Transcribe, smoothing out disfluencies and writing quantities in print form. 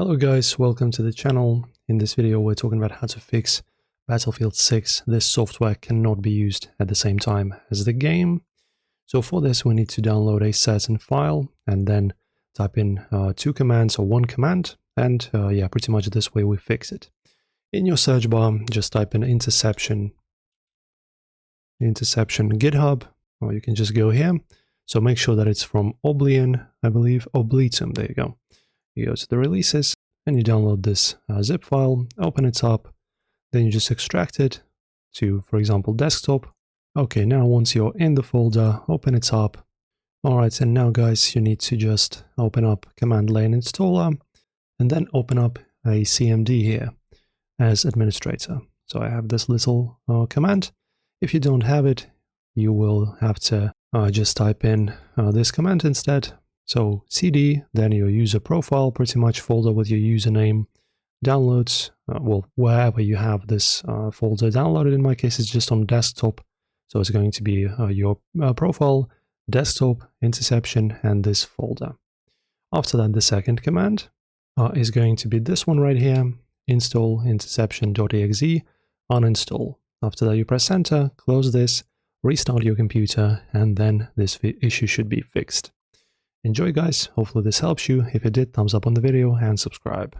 Hello guys, welcome to the channel. In this video we're talking about how to fix Battlefield 6. This software cannot be used at the same time as the game. So for this we need to download a certain file and then type in two commands or one command, and yeah, pretty much this way we fix it. In your search bar just type in Interception GitHub, or you can just go here. So make sure that it's from Oblivion, I believe, Oblitum, there you go. You go to the releases and you download this zip file, open it up, then you just extract it to, for example, desktop. Okay, now once you're in the folder, open it up. Alright, and now guys, you need to just open up command line installer and then open up a CMD here as administrator. So I have this little command. If you don't have it, you will have to just type in this command instead. So cd, then your user profile, pretty much folder with your username, downloads, well, wherever you have this folder downloaded. In my case, it's just on desktop. So it's going to be your profile, desktop, interception, and this folder. After that, the second command is going to be this one right here, install interception.exe, uninstall. After that, you press enter, close this, restart your computer, and then this issue should be fixed. Enjoy guys, hopefully this helps you. If it did, thumbs up on the video and subscribe.